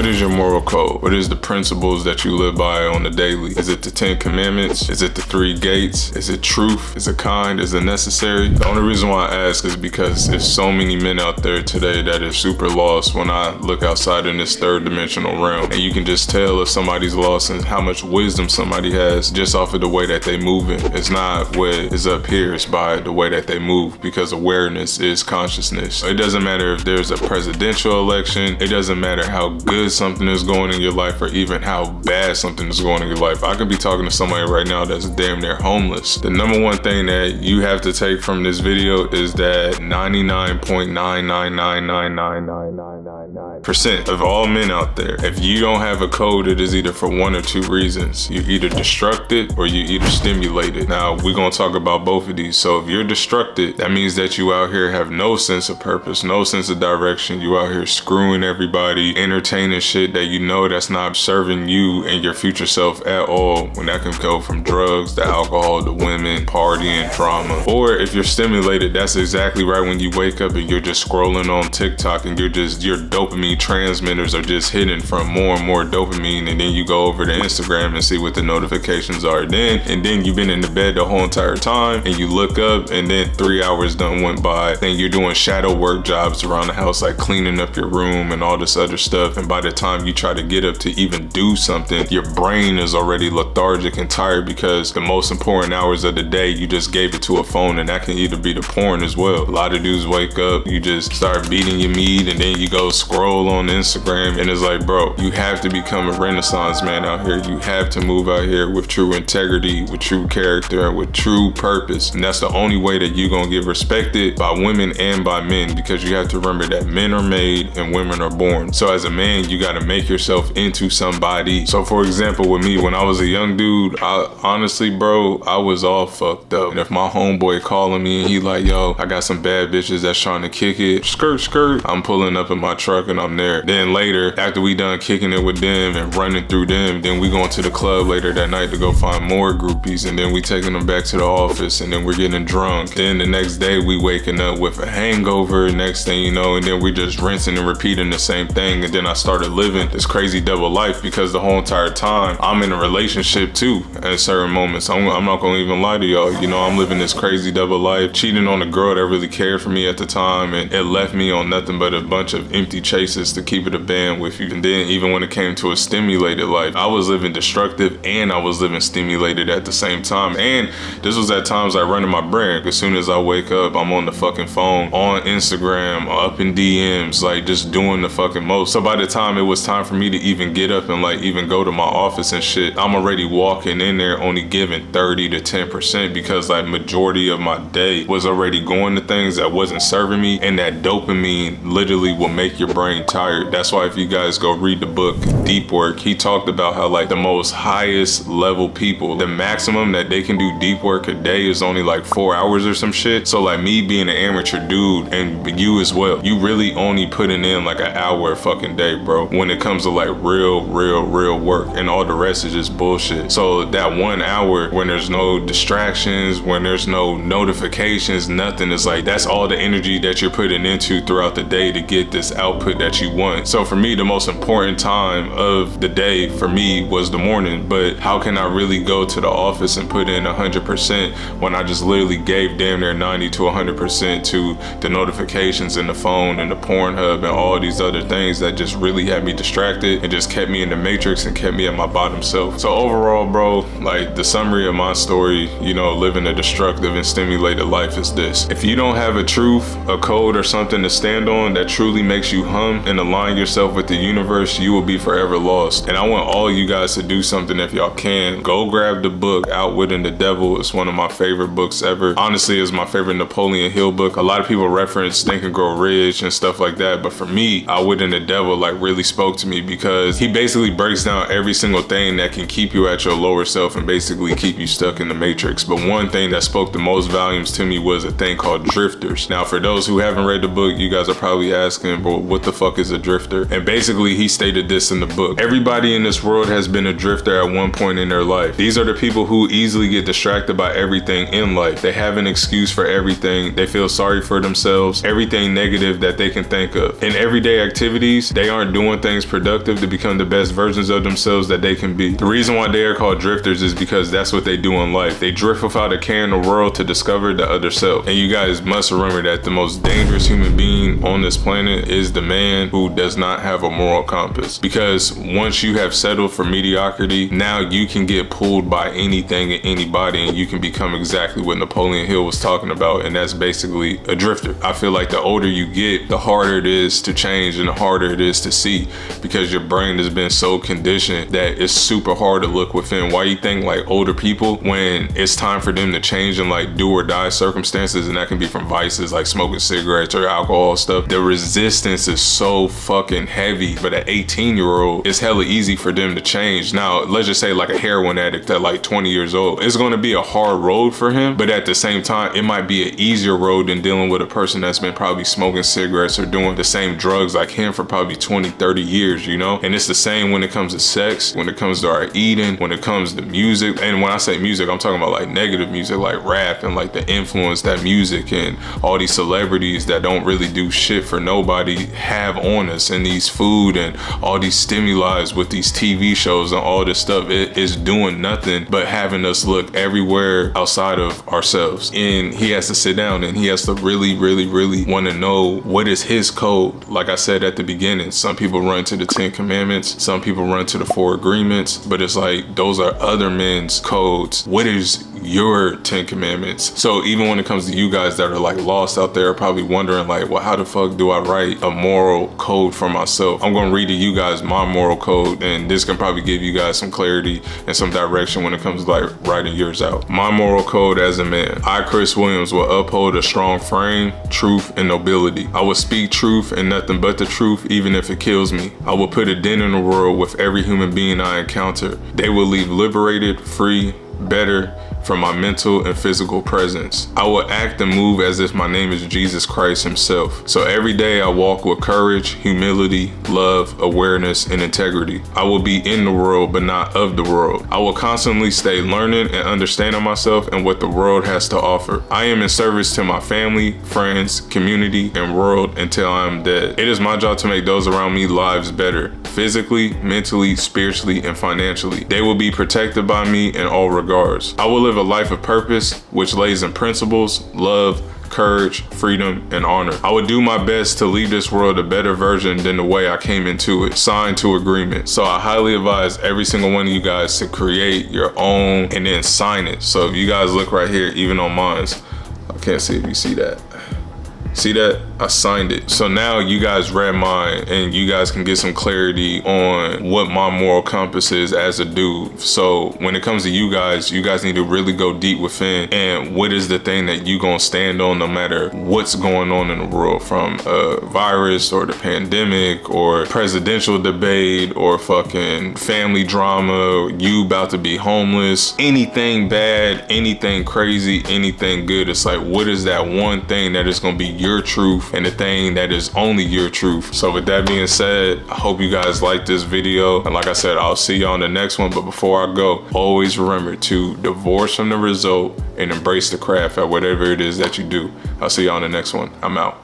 is your moral code? What is the principles that you live by on the daily? Is it the 10 commandments? Is it the 3 gates? Is it truth? Is it kind? Is it necessary? The only reason why I ask is because there's so many men out there today that are super lost when I look outside in this 3rd dimensional realm. And you can just tell if somebody's lost and how much wisdom somebody has just off of the way that they move it. It's not what is up here, it's by the way that they move, because awareness is consciousness. It doesn't matter if there's a presidential election. It doesn't matter how good something is going in your life or even how bad something is going in your life. I could be talking to somebody right now that's damn near homeless. The number one thing that you have to take from this video is that 99.9999999% of all men out there, if you don't have a code, it is either for 1 or 2 reasons. You either destructed or you either stimulated. Now, we're gonna talk about both of these. So if you're destructed, that means that you out here have no sense of purpose, no sense of direction. You out here screwing everybody, entertaining shit that you know that's not serving you and your future self at all, when that can go from drugs to alcohol to women, partying, drama. Or if you're stimulated, that's exactly right when you wake up and you're just scrolling on TikTok and your dopamine transmitters are just hitting from more and more dopamine, and then you go over to Instagram and see what the notifications are and then you've been in the bed the whole entire time and you look up and then 3 hours done went by and you're doing shadow work jobs around the house, like cleaning up your room and all this other stuff, and by the time you try to get up to even do something, your brain is already lethargic and tired because the most important hours of the day you just gave it to a phone, and that can either be the porn as well. A lot of dudes wake up, you just start beating your meat and then you go scroll on Instagram, and it's like, bro, you have to become a renaissance man out here. You have to move out here with true integrity, with true character, and with true purpose. And that's the only way that you're gonna get respected by women and by men, because you have to remember that men are made and women are born. So as a man, you gotta make yourself into somebody. So for example, with me, when I was a young dude, honestly, bro, I was all fucked up. And if my homeboy calling me and he like, yo, I got some bad bitches that's trying to kick it, skirt, I'm pulling up in my truck and I'm there. Then later, after we done kicking it with them and running through them, then we going to the club later that night to go find more groupies, and then we taking them back to the office, and then we're getting drunk. Then the next day we waking up with a hangover, next thing you know, and then we just rinsing and repeating the same thing. And then I started living this crazy double life because the whole entire time I'm in a relationship too at certain moments. I'm not gonna even lie to y'all, you know, I'm living this crazy double life, cheating on a girl that really cared for me at the time, and it left me on nothing but a bunch of empty chases, to keep it a band with you. And then even when it came to a stimulated life, I was living destructive and I was living stimulated at the same time. And this was at times I run in my brain. As soon as I wake up, I'm on the fucking phone, on Instagram, up in DMs, like just doing the fucking most. So by the time it was time for me to even get up and like even go to my office and shit, I'm already walking in there only giving 30 to 10%, because like majority of my day was already going to things that wasn't serving me, and that dopamine literally will make your brain tired. That's why if you guys go read the book Deep Work, he talked about how like the most highest level people, the maximum that they can do deep work a day is only like 4 hours or some shit. So like me being an amateur dude, and you as well, you really only putting in like an hour a fucking day, bro, when it comes to like real work, and all the rest is just bullshit. So that 1 hour when there's no distractions, when there's no notifications, nothing, is like that's all the energy that you're putting into throughout the day to get this output that you want. So for me, the most important time of the day for me was the morning. But how can I really go to the office and put in 100% when I just literally gave damn near 90 to 100% to the notifications and the phone and the Pornhub and all these other things that just really had me distracted and just kept me in the matrix and kept me at my bottom self. So overall, bro, like the summary of my story, you know, living a destructive and stimulated life is this: if you don't have a truth, a code, or something to stand on that truly makes you hum and align yourself with the universe, you will be forever lost. And I want all you guys to do something if y'all can. Go grab the book Outwitting the Devil. It's one of my favorite books ever. Honestly, it's my favorite Napoleon Hill book. A lot of people reference Think and Grow Rich and stuff like that, but for me, Outwitting the Devil like really spoke to me, because he basically breaks down every single thing that can keep you at your lower self and basically keep you stuck in the matrix. But one thing that spoke the most volumes to me was a thing called drifters. Now, for those who haven't read the book, you guys are probably asking, but what the fuck fuck is a drifter? And basically he stated this in the book. Everybody in this world has been a drifter at one point in their life. These are the people who easily get distracted by everything in life. They have an excuse for everything. They feel sorry for themselves, everything negative that they can think of. In everyday activities, they aren't doing things productive to become the best versions of themselves that they can be. The reason why they are called drifters is because that's what they do in life. They drift without a care in the world to discover the other self. And you guys must remember that the most dangerous human being on this planet is the man who does not have a moral compass. Because once you have settled for mediocrity, now you can get pulled by anything and anybody, and you can become exactly what Napoleon Hill was talking about, and that's basically a drifter. I feel like the older you get, the harder it is to change and the harder it is to see, because your brain has been so conditioned that it's super hard to look within. Why you think like older people, when it's time for them to change in like do or die circumstances, and that can be from vices like smoking cigarettes or alcohol stuff, the resistance is so fucking heavy. But at 18-year-old, it's hella easy for them to change. Now, let's just say like a heroin addict at like 20 years old, it's gonna be a hard road for him, but at the same time, it might be an easier road than dealing with a person that's been probably smoking cigarettes or doing the same drugs like him for probably 20, 30 years, you know? And it's the same when it comes to sex, when it comes to our eating, when it comes to music. And when I say music, I'm talking about like negative music, like rap, and like the influence that music and all these celebrities that don't really do shit for nobody have on us, and these food and all these stimuli with these TV shows and all this stuff. It is doing nothing but having us look everywhere outside of ourselves. And he has to sit down and he has to really want to know what is his code. Like I said at the beginning, some people run to the 10 commandments, some people run to the 4 agreements, but it's like those are other men's codes. What is your 10 commandments? So even when it comes to you guys that are like lost out there, probably wondering like, well, how the fuck do I write a moral code for myself? I'm gonna read to you guys my moral code, and this can probably give you guys some clarity and some direction when it comes to like writing yours out. My moral code as a man: I, Chris Williams, will uphold a strong frame, truth, and nobility. I will speak truth and nothing but the truth, even if it kills me. I will put a dent in the world with every human being I encounter. They will leave liberated, free, better from my mental and physical presence. I will act and move as if my name is Jesus Christ himself. So every day I walk with courage, humility, love, awareness, and integrity. I will be in the world, but not of the world. I will constantly stay learning and understanding myself and what the world has to offer. I am in service to my family, friends, community, and world until I am dead. It is my job to make those around me lives better, physically, mentally, spiritually, and financially. They will be protected by me in all regards. I will live a life of purpose, which lays in principles, love, courage, freedom, and honor. I would do my best to leave this world a better version than the way I came into it. Signed to agreement. So I highly advise every single one of you guys to create your own and then sign it. So if you guys look right here, even on mine, I can't see if you see that. See that? I signed it. So now you guys read mine and you guys can get some clarity on what my moral compass is as a dude. So when it comes to you guys need to really go deep within, and what is the thing that you gonna stand on no matter what's going on in the world, from a virus or the pandemic or presidential debate or fucking family drama, you about to be homeless, anything bad, anything crazy, anything good. It's like, what is that one thing that is gonna be your truth and the thing that is only your truth? So with that being said, I hope you guys like this video, and like I said, I'll see you on the next one. But before I go, always remember to divorce from the result and embrace the craft at whatever it is that you do. I'll see you on the next one. I'm out.